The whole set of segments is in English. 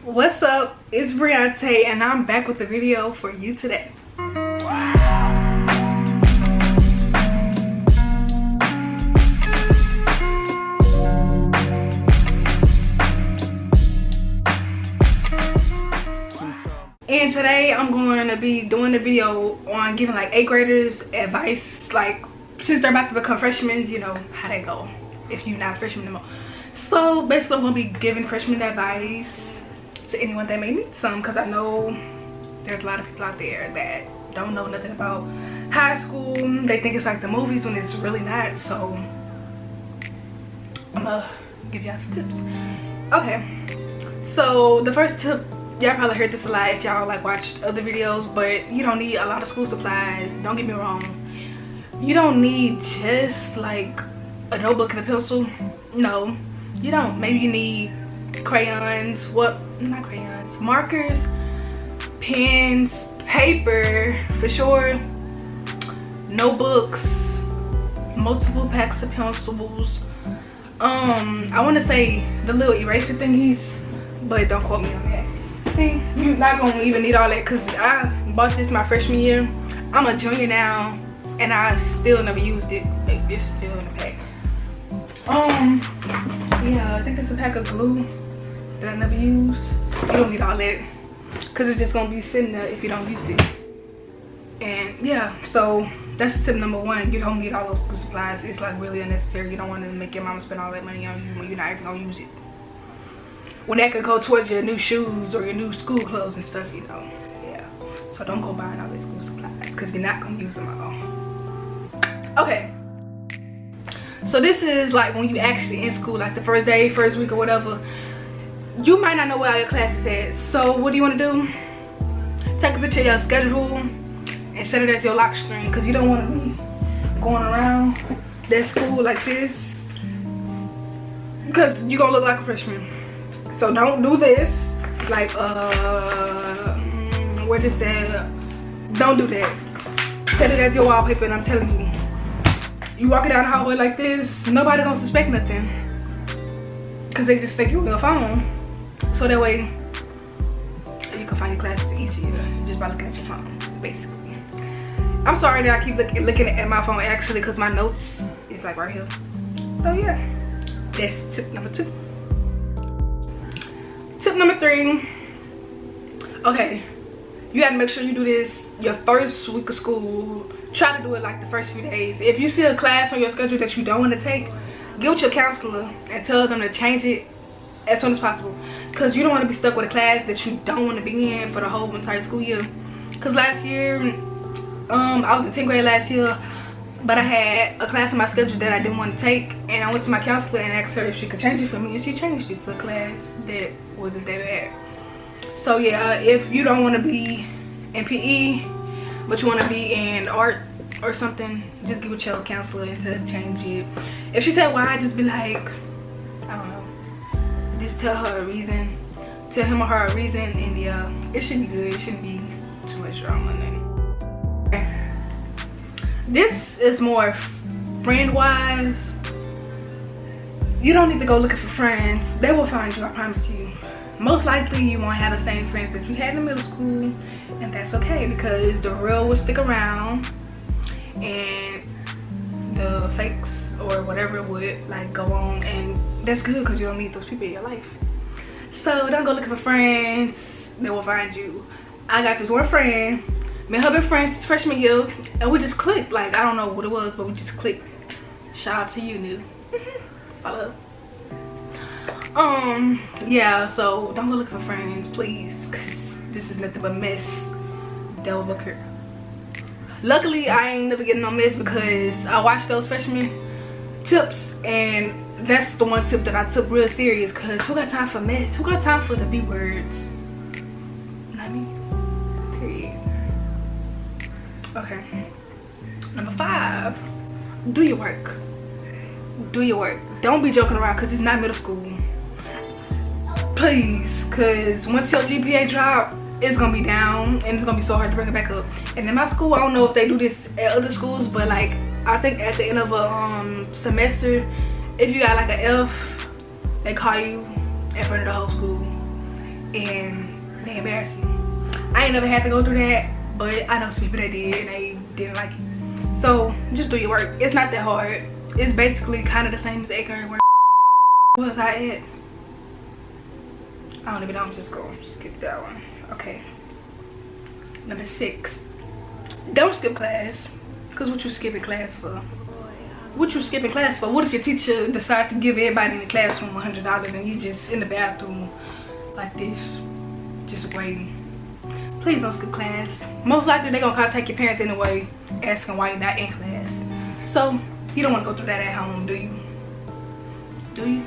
What's up? It's Briante and I'm back with a video for you today. And today I'm going to be doing a video on giving like 8th graders advice, like since they're about to become freshmen, you know how they go if you're not a freshman anymore. So basically I'm going to be giving freshmen advice to anyone that may need some, because I know there's a lot of people out there that don't know nothing about high school. They think it's like the movies when it's really not. So I'm gonna give y'all some tips. Okay, so the first tip, y'all probably heard this a lot if y'all like watched other videos, but you don't need a lot of school supplies. Don't get me wrong, you don't need just like a notebook and a pencil. No, you don't. Maybe you need crayons, not crayons, markers, pens, paper for sure, notebooks, multiple packs of pencils. I want to say the little eraser thingies, but don't quote me on that. See, you're not gonna even need all that because I bought this my freshman year. I'm a junior now and I still never used it. It's still in the pack. Yeah, I think it's a pack of glue that I never use. You don't need all that because it's just gonna be sitting there if you don't use it. And yeah, so that's tip number one. You don't need all those school supplies. It's like really unnecessary. You don't want to make your mama spend all that money on you when you're not even gonna use it, when that could go towards your new shoes or your new school clothes and stuff, you know. Yeah, so don't go buying all these school supplies because you're not gonna use them all. Okay, so this is like when you actually in school, like the first day, first week or whatever. You might not know where all your classes at. So what do you want to do? Take a picture of your schedule and set it as your lock screen, because you don't want to be going around that school like this, because you're gonna look like a freshman. So don't do this. Like what is that? Don't do that. Set it as your wallpaper, and I'm telling you, you walking down the hallway like this, nobody gonna suspect nothing, because they just think you're on your phone. So that way you can find your classes easier just by looking at your phone, basically. I'm sorry that I keep looking at my phone actually, because my notes is like right here. So yeah, that's tip number 2. Tip number 3. Okay, you gotta make sure you do this your first week of school. Try to do it like the first few days. If you see a class on your schedule that you don't want to take, get with your counselor and tell them to change it as soon as possible, because you don't want to be stuck with a class that you don't want to be in for the whole entire school year. Because last year I was in 10th grade last year, but I had a class on my schedule that I didn't want to take, and I went to my counselor and asked her if she could change it for me, and she changed it to a class that wasn't that bad. So yeah, if you don't want to be in PE but you want to be in art or something, just get with your counselor and tell her to change it. If she said why, just be like, I don't know, just tell her a reason, tell him or her a reason, and yeah, it should be good. It shouldn't be too much drama. Okay. This is more friend wise. You don't need to go looking for friends. They will find you, I promise you. Most likely you won't have the same friends that you had in middle school, and that's okay, because the real will stick around and the fakes or whatever would like go on, and that's good because you don't need those people in your life. So don't go looking for friends. They will find you. I got this one friend, me and her been friends since freshman year, and we just clicked. Like, I don't know what it was, but we just clicked. Shout out to you, new. Follow. Yeah, so don't go looking for friends, please, because this is nothing but mess that will occur. Luckily, I ain't never getting no mess because I watched those freshman tips, and that's the one tip that I took real serious, because who got time for mess? Who got time for the B words? Not me. Period. Okay. Number 5, do your work. Do your work. Don't be joking around, because it's not middle school. Please, because once your GPA drop, it's gonna be down and it's gonna be so hard to bring it back up. And in my school, I don't know if they do this at other schools, but like I think at the end of a semester, if you got like an F, they call you in front of the whole school and they embarrass you. I ain't never had to go through that, but I know some people that did and they didn't like it. So just do your work. It's not that hard. It's basically kind of the same as acre work. What was I at? I don't even know. I'm just going to skip that one. Okay. Number 6. Don't skip class. Because what you skipping class for? What you skipping class for? What if your teacher decide to give everybody in the classroom $100 and you just in the bathroom like this, just waiting? Please don't skip class. Most likely they're gonna contact your parents anyway, asking why you're not in class. So you don't want to go through that at home, do you? Do you?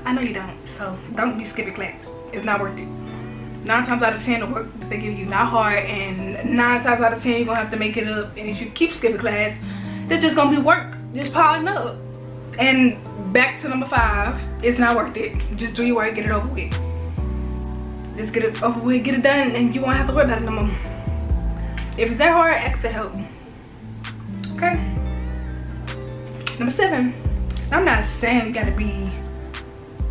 I know you don't. So don't be skipping class. It's not worth it. 9 times out of 10, the work that they give you not hard, and 9 times out of 10 you're gonna have to make it up. And if you keep skipping class, there's just gonna be work just piling up. And back to number 5, it's not worth it. Just do your work, get it over with. Just get it over with, get it done, and you won't have to worry about it no more. If it's that hard, ask for help. Okay. Number 7. I'm not saying you gotta be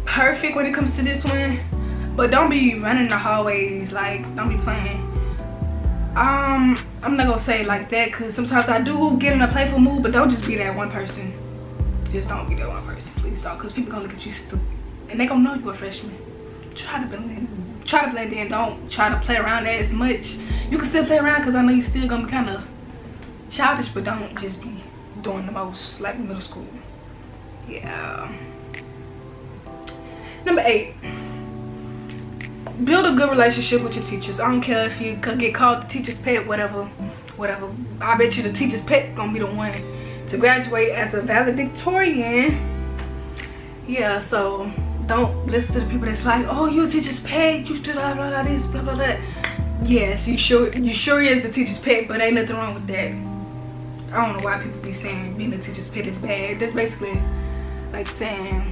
perfect when it comes to this one, but don't be running the hallways, like don't be playing. I'm not gonna say it like that, because sometimes I do get in a playful mood, but don't just be that one person. Just don't be that one person, please don't, because people gonna look at you stupid and they gonna know you're a freshman. Try to blend in. Don't try to play around as much. You can still play around, because I know you're still gonna be kind of childish, but don't just be doing the most like middle school. Yeah. Number 8. Build a good relationship with your teachers. I don't care if you could get called the teacher's pet, whatever. I bet you the teacher's pet gonna be the one to graduate as a valedictorian. Yeah, so don't listen to the people that's like, oh, you're a teacher's pet, you do blah blah blah this, blah blah blah. Yes, you sure is the teacher's pet, but ain't nothing wrong with that. I don't know why people be saying being a teacher's pet is bad. That's basically like saying,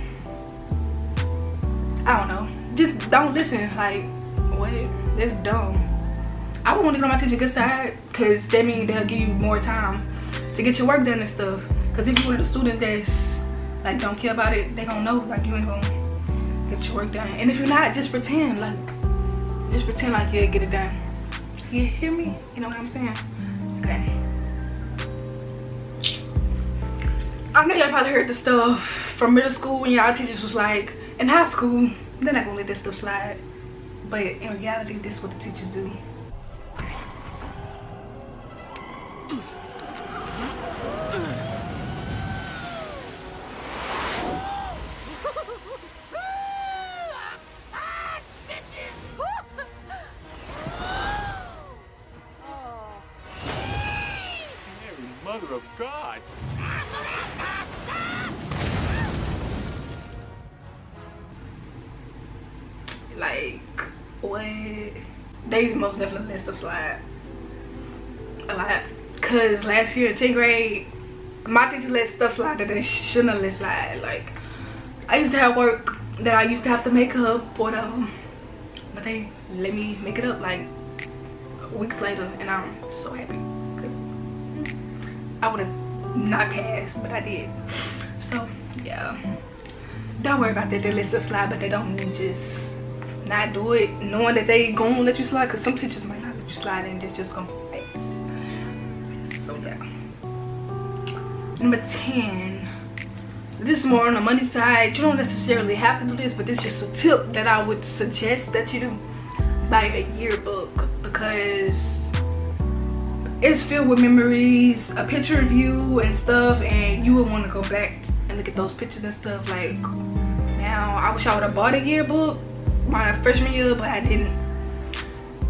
I don't know, just don't listen. Like, what? That's dumb. I would want to get on my teacher's good side, because that means they'll give you more time to get your work done and stuff. Because if you're one of the students that's like don't care about it, they gonna know like you ain't gonna get your work done. And if you're not, just pretend like you'll get it done. You hear me? You know what I'm saying? Okay. I know y'all probably heard the stuff from middle school when y'all teachers was like, in high school, they're not gonna let that stuff slide. But in reality, this is what the teachers do. Mother of God! Like, what? They most definitely let stuff slide a lot. Cause last year in 10th grade, my teacher let stuff slide that they shouldn't have let slide. Like, I used to have work that I used to have to make up, whatever, but they let me make it up like weeks later, and I'm so happy. I would have not passed, but I did. So yeah, don't worry about that. They let stuff slide, but they don't mean just not do it knowing that they gonna let you slide, because some teachers might not let you slide and it's just gonna pass. So yeah. Number 10, this is more on the money side. You don't necessarily have to do this, but this is just a tip that I would suggest that you do. Buy a yearbook, because it's filled with memories, a picture of you and stuff, and you would want to go back and look at those pictures and stuff. Like, now I wish I would have bought a yearbook my freshman year, but I didn't.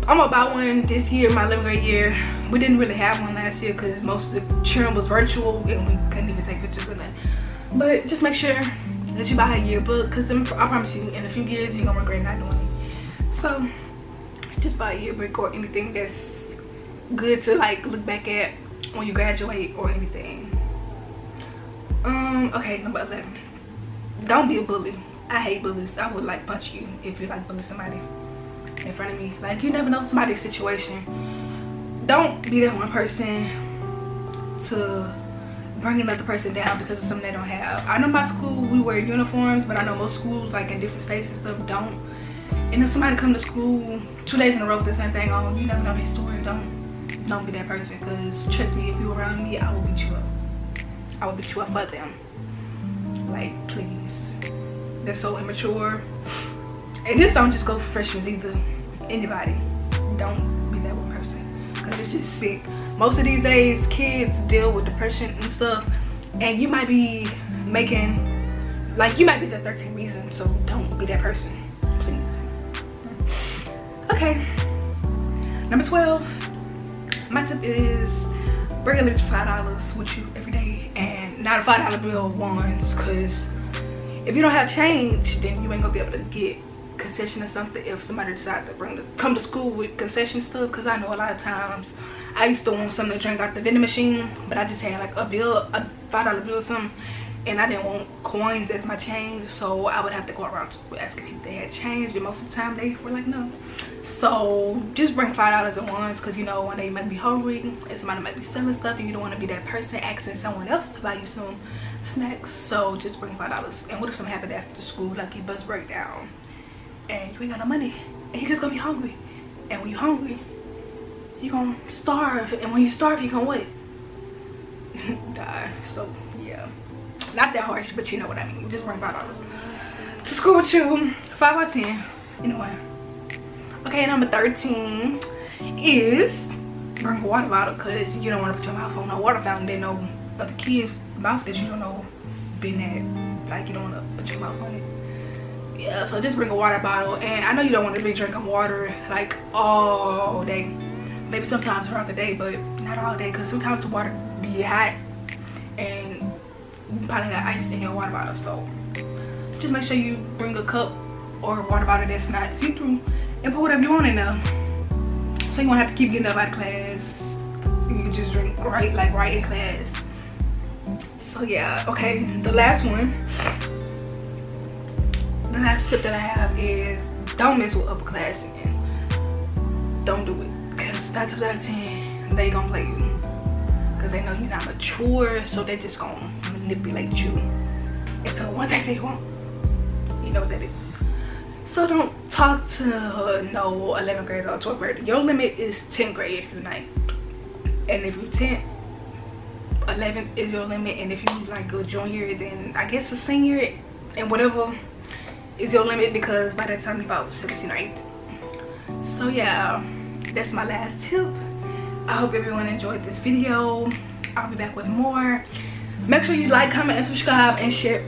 I'm gonna buy one this year, my 11th grade year. We didn't really have one last year because most of the trim was virtual and we couldn't even take pictures of that. But just make sure that you buy a yearbook, because I promise you, in a few years you're gonna regret not doing it. So just buy a yearbook or anything that's good to like look back at when you graduate or anything. Okay, number 11, don't be a bully. I hate bullies. I would like punch you if you like bully somebody in front of me. Like, you never know somebody's situation. Don't be that one person to bring another person down because of something they don't have. I know my school, we wear uniforms, but I know most schools like in different states and stuff don't. And if somebody come to school 2 days in a row with the same thing on, you never know their story. Don't be that person, because trust me, if you around me, I will beat you up. I will beat you up for them. Like, please. That's so immature. And this don't just go for freshmen either. Anybody. Don't be that one person, because it's just sick. Most of these days, kids deal with depression and stuff, and you might be making, like, you might be the 13th reason, so don't be that person, please. Okay, number 12, my tip is bring at least $5 with you every day, and not a $5 bill once, because if you don't have change, then you ain't gonna be able to get concession or something if somebody decides to come to school with concession stuff. Because I know a lot of times I used to want something to drink out the vending machine, but I just had like a $5 bill or something, and I didn't want coins as my change, so I would have to go around asking people if they had change, and most of the time they were like no. So just bring $5 at once, because you know one day you might be hungry and somebody might be selling stuff and you don't want to be that person asking someone else to buy you some snacks. So just bring $5. And what if something happened after school, like your bus breakdown and you ain't got no money and you just gonna be hungry, and when you're hungry you're gonna starve, and when you starve you're gonna what? Die. So yeah, not that harsh, but you know what I mean. Just bring $5 to school with you. 5 out of 10. You know what? Okay, number 13 is bring a water bottle, because you don't want to put your mouth on a water fountain. They know other kids' mouth that you don't know been at, like you don't want to put your mouth on it. Yeah, so just bring a water bottle. And I know you don't want to be drinking water like all day, maybe sometimes throughout the day, but not all day, because sometimes the water be hot and you probably got ice in your water bottle. So just make sure you bring a cup or a water bottle that's not see-through and put whatever you want in there, so you won't have to keep getting up out of class. You can just drink right in class. So yeah, okay, the last one, the last tip that I have is don't mess with upperclassmen. Don't do it, because 9 times out of 10 they gonna play you, because they know you're not mature, so they just gonna manipulate you into the one thing they want. You know what that is. So don't talk to no 11th grader or 12th grader. Your limit is 10th grade if you're 9th, and if you're 10th, 11th is your limit, and if you like go junior, then I guess a senior and whatever is your limit, because by that time you're about 17 or 18. So yeah, that's my last tip. I hope everyone enjoyed this video. I'll be back with more. Make sure you like, comment, and subscribe, and share.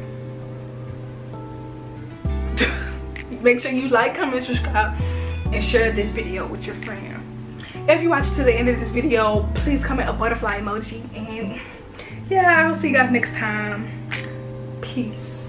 Make sure you like, comment, subscribe, and share this video with your friend. If you watch to the end of this video, please comment a butterfly emoji. And yeah, I'll see you guys next time. Peace.